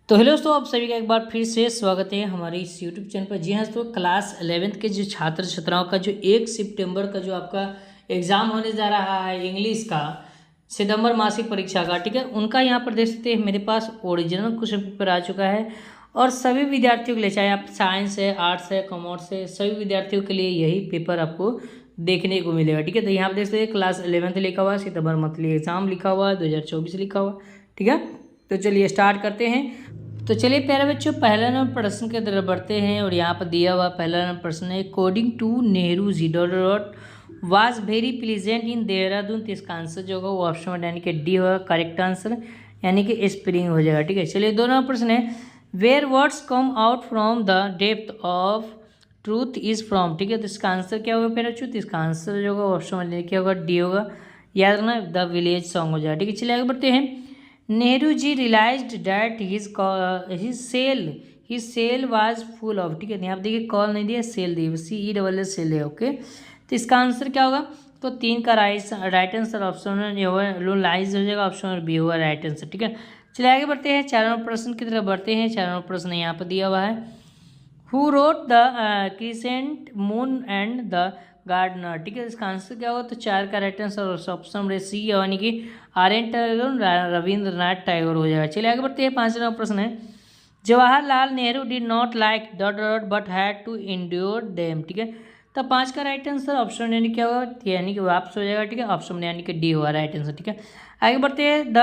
तो हेलो दोस्तों, आप सभी का एक बार फिर से स्वागत है हमारे इस यूट्यूब चैनल पर। जी हाँ दोस्तों, क्लास 11th के जो छात्र छात्राओं का जो 1 सितंबर का जो आपका एग्ज़ाम होने जा रहा है इंग्लिश का, सितंबर मासिक परीक्षा का, ठीक है, उनका यहाँ पर देख सकते हैं मेरे पास ओरिजिनल क्वेश्चन पेपर आ चुका है। और सभी विद्यार्थियों के लिए, चाहे आप साइंस है, आर्ट्स है, कॉमर्स है, सभी विद्यार्थियों के लिए यही पेपर आपको देखने को मिलेगा। ठीक है, तो यहाँ पर देख सकते हैं क्लास 11th लिखा हुआ, सितंबर मंथली एग्जाम लिखा हुआ, 2024 लिखा हुआ। ठीक है, तो चलिए स्टार्ट करते हैं। तो चलिए प्यारे बच्चों, पहला नंबर प्रश्न की तरफ बढ़ते हैं और यहाँ पर दिया हुआ पहला नंबर प्रश्न है, according to Nehru ji dot was very pleasant in Dehradun. तो इसका आंसर जो होगा वो ऑप्शन में यानी कि डी होगा करेक्ट आंसर, यानी कि स्प्रिंग हो जाएगा। ठीक है, चलिए दो नंबर प्रश्न है, where words come out from the depth of truth is from. ठीक है, तो इसका आंसर क्या होगा प्यारे बच्चों, तो इसका आंसर जो होगा ऑप्शन में क्या होगा, डी होगा। याद रखना द विलेज सॉन्ग हो जाएगा। ठीक है, चलिए आगे बढ़ते हैं। Nehru ji realised that his cell was full of. ठीक है, यहाँ पर देखिए कॉल नहीं दिया, सेल दी, CELL सेल है। ओके, तो इसका आंसर क्या होगा, तो 3 का राइट आंसर ऑप्शन में होगा लाइज हो जाएगा, ऑप्शन में बी होगा राइट आंसर। ठीक है, चलिए आगे बढ़ते हैं, 4 नंबर प्रश्न की तरफ बढ़ते हैं। 4 नंबर प्रश्न यहाँ पर दिया हुआ है, who wrote the crescent moon and the gardener. ठीक है, इसका आंसर क्या होगा, तो 4 का राइट आंसर ऑप्शन में सी यानी कि आर्यन टैगोर, रविंद्रनाथ टैगोर हो जाएगा। चलिए आगे बढ़ते हैं, 5 नंबर प्रश्न है, Jawaharlal Nehru did not like dot dot but had to endure them. ठीक है, तो 5 का राइट आंसर ऑप्शन यानी क्या होगा, यानी कि वापस हो जाएगा। ठीक है, ऑप्शन यानी कि डी होगा राइट आंसर। ठीक है, आगे बढ़ते हैं, the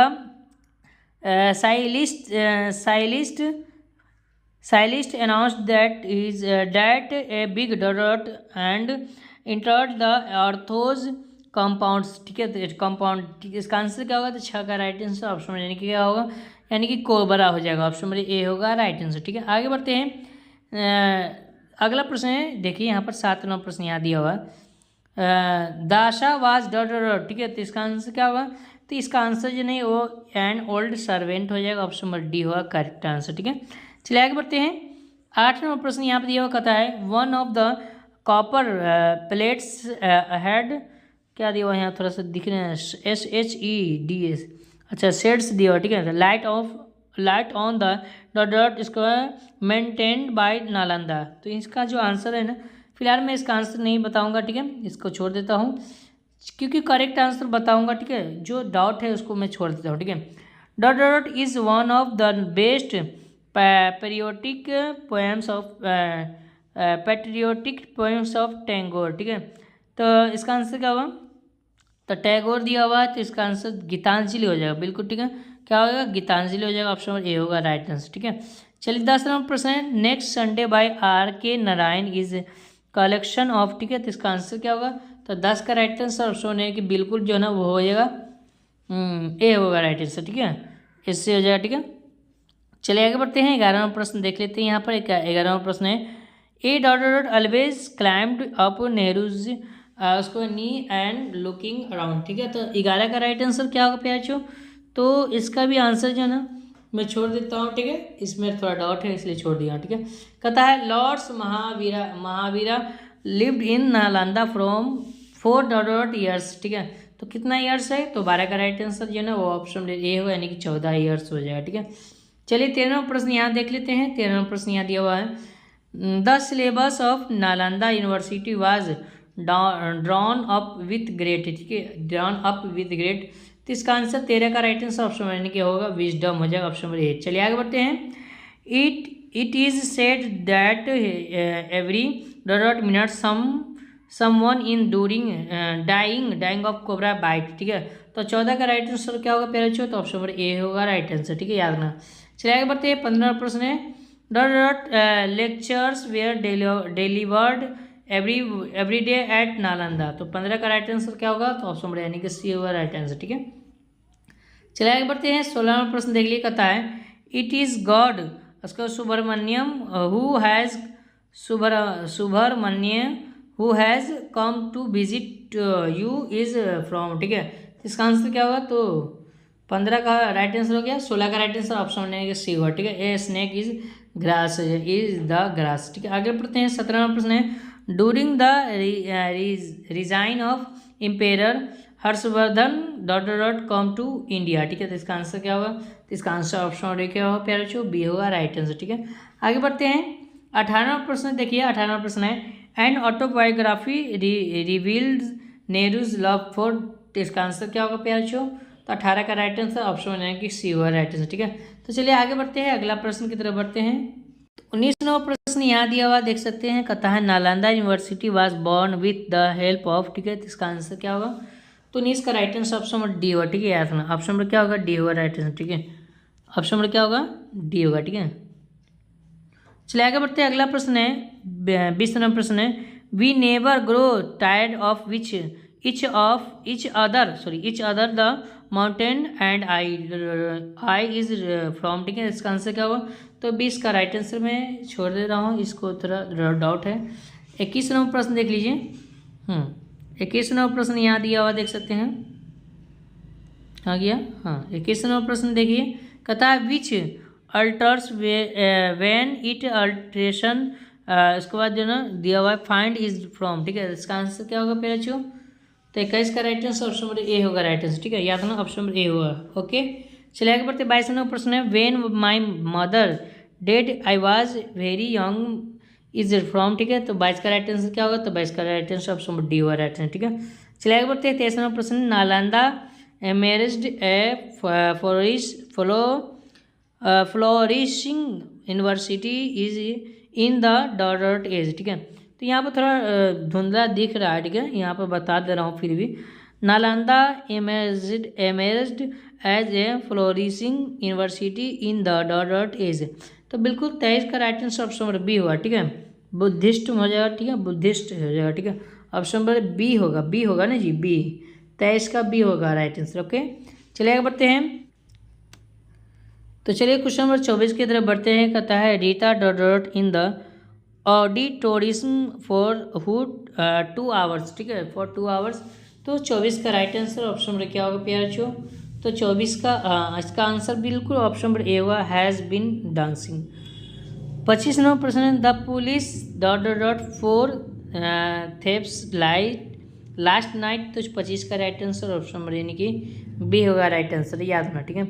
Stylist announced that a big dot and entered the Arthos compounds। ठीक है, तो कंपाउंड, इसका आंसर क्या होगा, तो 6 का राइट आंसर ऑप्शन यानी कि क्या होगा, यानी कि कोबरा हो जाएगा, ऑप्शन नंबर ए होगा राइट आंसर। ठीक है, आगे बढ़ते हैं। अगला प्रश्न है, देखिए यहाँ पर 7 नंबर प्रश्न यहाँ दिया हुआ, दाशा वाज डॉट डॉट। ठीक है, तो इसका आंसर क्या होगा, तो इसका आंसर जो नहीं वो एन ओल्ड सर्वेंट हो जाएगा, ऑप्शन नंबर डी होगा करेक्ट आंसर। ठीक है, चलिए आगे बढ़ते हैं। 8 नंबर प्रश्न यहाँ पर दिया हुआ कहता है, one of the copper plates had, क्या दिया हुआ यहाँ थोड़ा सा दिख रहे हैं, SHEDS, अच्छा शेड्स दिया हुआ। ठीक है, light on the dot dot इसको मेंटेन्ड बाय नालंदा। तो इसका जो आंसर है ना, फिलहाल मैं इसका आंसर नहीं बताऊंगा। ठीक है, इसको छोड़ देता हूँ क्योंकि करेक्ट आंसर बताऊंगा। ठीक है, जो डाउट है उसको मैं छोड़ देता हूँ। ठीक है, dot dot is one of the best patriotic poems of Tagore. ठीक है, तो इसका आंसर क्या होगा, तो टैगोर दिया हुआ है, तो इसका आंसर गीतांजलि हो जाएगा। बिल्कुल ठीक है, क्या होगा, गीतांजलि हो जाएगा, ऑप्शन नंबर ए होगा राइट आंसर। ठीक है, चलिए 10 नंबर प्रश्न है, next Sunday by R.K. Narayan is collection of. ठीक है, तो इसका आंसर क्या होगा, तो 10 का राइट आंसर ऑप्शन है कि बिल्कुल जो है ना वो हो जाएगा ए होगा राइट आंसर। ठीक है, इससे हो जाएगा। ठीक है, चलिए आगे बढ़ते हैं, 11वां प्रश्न देख लेते हैं। यहाँ पर 11वां प्रश्न है, ए dot dot always climbed up Nehru's उसको नी एंड लुकिंग अराउंड। ठीक है, तो 11 का राइट आंसर क्या होगा प्याचो, तो इसका भी आंसर जो है ना मैं छोड़ देता हूँ। ठीक है, इसमें थोड़ा डाउट है इसलिए छोड़ दिया। ठीक है, कहता है lords Mahavira lived in Nalanda from 4 dot dot years. ठीक है, तो कितना ईयर्स है, तो 12 का राइट आंसर जो है ना वो ऑप्शन ए होगा, यानी कि 14 ईयर्स हो जाएगा। ठीक है, चलिए 13वां प्रश्न यहाँ देख लेते हैं। 13वां प्रश्न यहाँ दिया हुआ है, the syllabus of Nalanda university was drawn up with grade. ठीक है, ड्रॉन अप विथ ग्रेड, तो इसका आंसर 13 का राइट आंसर ऑप्शन यानी कि होगा विजडम हो जाएगा, ऑप्शन नंबर ए। चलिए आगे बढ़ते हैं, it is said that every dot minute someone in during dying of cobra bite. ठीक है, तो 14 का राइट आंसर क्या होगा प्यारे बच्चों, तो ऑप्शन नंबर ए होगा राइट आंसर। ठीक है, याद रखना। चलिए आगे बढ़ते हैं, 15 प्रश्न है, dot lectures were delivered every day at Nalanda. तो 15 का राइट आंसर क्या होगा, तो ऑप्शन नंबर यानी कि सी होगा राइट आंसर। ठीक है, चलिए आगे बढ़ते हैं, 16वां प्रश्न देख लिए, कहता है इट इज गॉड उसका Subramaniam who has Subramaniam who has come to visit you is from. ठीक है, इसका आंसर क्या होगा, तो 15 का राइट आंसर हो गया, 16 का राइट आंसर ऑप्शन में सी होगा। ठीक है, a snake is grass is the grass. ठीक है, आगे बढ़ते हैं, 17वां प्रश्न है, during the reign of emperor Harshavardhan dot come to India, ठीक है। तो इसका आंसर क्या होगा? तो इसका आंसर ऑप्शन डी क्या होगा प्यारे बच्चों? बी होगा राइट आंसर, ठीक है। आगे बढ़ते हैं 18वां प्रश्न देखिए। 18वां प्रश्न है an autobiography revealed Nehru's love for, तो इसका आंसर क्या होगा प्यारे बच्चों? तो 18 का राइट आंसर ऑप्शन में कि सी होगा राइट आंसर, ठीक है। तो चलिए आगे बढ़ते हैं, अगला प्रश्न की तरफ बढ़ते हैं। 19वां प्रश्न यहाँ दिया हुआ देख सकते हैं, कहता है Nalanda university was born with the help of, ठीक है। तो इसका आंसर क्या होगा? तो 19 का right answer option number D होगा, ठीक है। याद रखना ऑप्शन नंबर क्या होगा? डी होगा राइट आंसर, ठीक है। ऑप्शन नंबर क्या होगा? डी होगा, ठीक है। चलिए आगे बढ़ते हैं, अगला प्रश्न है 20वां प्रश्न है we never grow tired of which each other the mountain and I is from, ठीक है। इसका आंसर क्या होगा? तो 20 का राइट आंसर मैं छोड़ दे रहा हूँ, इसको थोड़ा डाउट है। 21वां प्रश्न देख लीजिए। 21वां प्रश्न यहाँ दिया हुआ देख सकते हैं, आ गया। हाँ 21वां प्रश्न देखिए, कहता है विच अल्टर्स वेन इट अल्ट्रेशन, इसके बाद जो ना दिया हुआ है फाइंड इज फ्रॉम, ठीक है। इसका आंसर क्या होगा प्यारे बच्चों? तो 21 का right answer option number A होगा राइट आंसर, ठीक है। याद रखना ऑप्शन नंबर ए होगा, ओके। चलिए आगे बढ़ते 22वां प्रश्न है when my mother dead I was very young is from, ठीक है। तो 22 का राइट आंसर क्या होगा? तो 22 का right answer option number D होगा राइट आंसर, ठीक है। चलिए आगे बढ़ते हैं 23वां प्रश्न Nalanda emerged a flourishing university is in the dot age, ठीक है। तो यहाँ पर थोड़ा धुंधला दिख रहा है, ठीक है। यहाँ पर बता दे रहा हूँ फिर भी, Nalanda emerged age a flourishing university in the dot age, तो बिल्कुल 23 का right answer option number B होगा, ठीक है। बुद्धिस्ट हो जाएगा, ठीक है, बुद्धिस्ट हो जाएगा, ठीक है। ऑप्शन नंबर बी होगा, बी होगा ना जी, बी 23 का बी होगा राइट आंसर, ओके। चलिए आगे बढ़ते हैं, तो चलिए क्वेश्चन नंबर 24 की तरफ बढ़ते हैं। कहता है Rita dot in the auditorium for 2 hours, ठीक है, फॉर 2 आवर्स। तो 24 का राइट आंसर ऑप्शन नंबर क्या होगा प्यारे बच्चों? तो 24 का इसका आंसर बिल्कुल ऑप्शन नंबर ए हुआ हैज़ बिन डांसिंग। 25वां प्रश्न the police dot for thieves last night, तो 25 का राइट आंसर ऑप्शन नंबर यानी कि बी होगा राइट आंसर, याद रखना, ठीक है।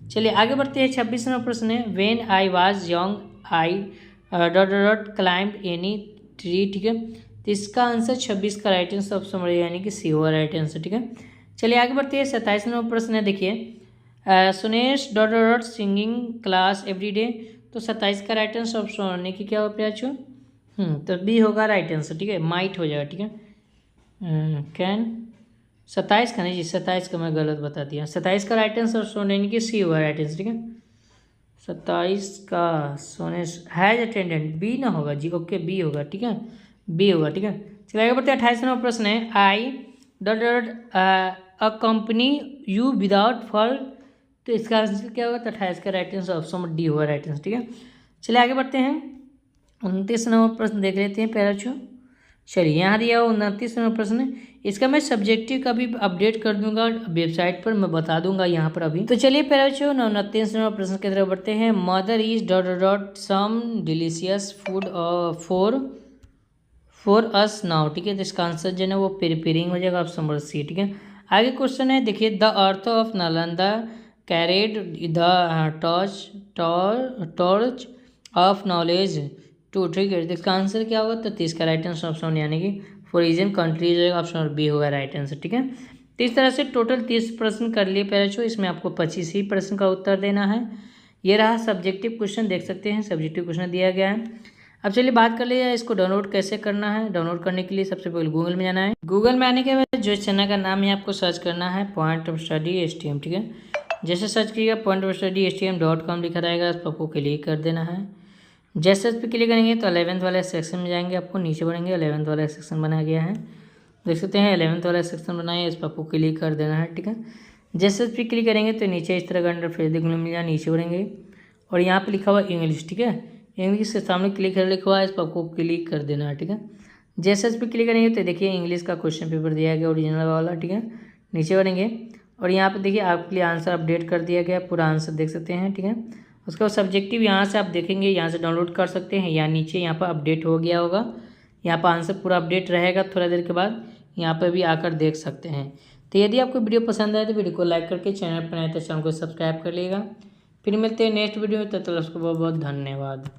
चलिए आगे बढ़ते हैं 26वां प्रश्न है when I was young I dot climb any tree, ठीक है। तो इसका आंसर 26 का राइट आंसर ऑप्शन नंबर यानी कि सी होगा राइट आंसर, ठीक है। चलिए आगे बढ़ते हैं 27वां प्रश्न है, देखिए Sunesh dot singing class every day, तो 27 का राइट आंसर ऑप्शन यानी कि क्या होगा प्याचो? तो बी होगा राइट आंसर, ठीक है, माइट हो जाएगा, ठीक है। कैन 27 का नहीं जी, 27 का मैं गलत बता दिया। 27 का राइट आंसर सोने यानी कि सी होगा राइट आंसर, ठीक है। 27 का सोने हैज अटेंडेंट बी ना होगा जी, ओके बी होगा, ठीक है, बी होगा, ठीक है। चलिए आगे बढ़ते हैं 28वां प्रश्न है I dot a company you without fault, तो इसका आंसर क्या होगा? तो 28 का राइट आंसर ऑप्शन डी होगा राइट आंसर, ठीक है। चलिए आगे बढ़ते हैं 29वां प्रश्न देख लेते हैं प्यारे बच्चों। चलिए यहाँ दिया हुआ 29वां प्रश्न, इसका मैं सब्जेक्टिव का भी अपडेट कर दूंगा वेबसाइट पर, मैं बता दूंगा यहाँ पर अभी। तो चलिए प्यारे बच्चों 29वां प्रश्न की तरफ बढ़ते हैं। Mother is dot some delicious food for us now, ठीक है। तो इसका आंसर जो है वो प्रिपेयरिंग हो जाएगा ऑप्शन नंबर सी, ठीक है। आगे क्वेश्चन है देखिए the earth of Nalanda carried the torch of knowledge to, ठीक है। तो इसका आंसर क्या होगा? तो 30 का राइट आंसर ऑप्शन यानी कि फॉरिजन कंट्री जो है ऑप्शन बी होगा राइट आंसर, ठीक है। तो इस तरह से टोटल 30 प्रश्न कर लिए प्यारे बच्चों, इसमें आपको 25 ही प्रश्न का उत्तर देना है। ये रहा सब्जेक्टिव क्वेश्चन, देख सकते हैं सब्जेक्टिव क्वेश्चन दिया गया है। अब चलिए बात कर लिए इसको डाउनलोड कैसे करना है। डाउनलोड करने के लिए सबसे पहले गूगल में जाना है। गूगल में आने के बाद जो चैनल का नाम है आपको सर्च करना है पॉइंट ऑफ स्टडी HTM, ठीक है। जैसे सर्च कीजिएगा पॉइंट ऑफ स्टडी HTM.com लिखा रहेगा, उस पर आपको क्लिक कर देना है। जैसे इस पर क्लिक करेंगे तो 11th वाले सेक्शन में जाएंगे, आपको नीचे बढ़ेंगे 11th वाला सेक्शन बनाया गया है, देख सकते हैं 11th वाला सेक्शन बनाया है, इस पर आपको क्लिक कर देना है, ठीक है। जैसे इस पर क्लिक करेंगे तो नीचे इस तरह का इंटरफेस देखने को मिल जाए, नीचे बढ़ेंगे और यहाँ पे लिखा हुआ इंग्लिश, ठीक है। इंग्लिश के सामने क्लिक कर लिखा हुआ है, इस पर आपको क्लिक कर देना है, ठीक है। जैसे इस पर क्लिक करेंगे तो देखिए इंग्लिश का क्वेश्चन पेपर दिया गया ओरिजिनल वाला, ठीक है। नीचे बढ़ेंगे और यहाँ पे देखिए आपके लिए आंसर अपडेट कर दिया गया, पूरा आंसर देख सकते हैं, ठीक है। उसके बाद सब्जेक्टिव यहाँ से आप देखेंगे, यहाँ से डाउनलोड कर सकते हैं, या नीचे यहाँ पर अपडेट हो गया होगा, यहाँ पर आंसर पूरा अपडेट रहेगा, थोड़ा देर के बाद यहाँ पर भी आकर देख सकते हैं। तो यदि आपको वीडियो पसंद आए तो वीडियो को लाइक करके चैनल पर नए तो चैनल को सब्सक्राइब कर लीजिएगा। फिर मिलते हैं नेक्स्ट वीडियो में, तब तक उसको बहुत बहुत धन्यवाद।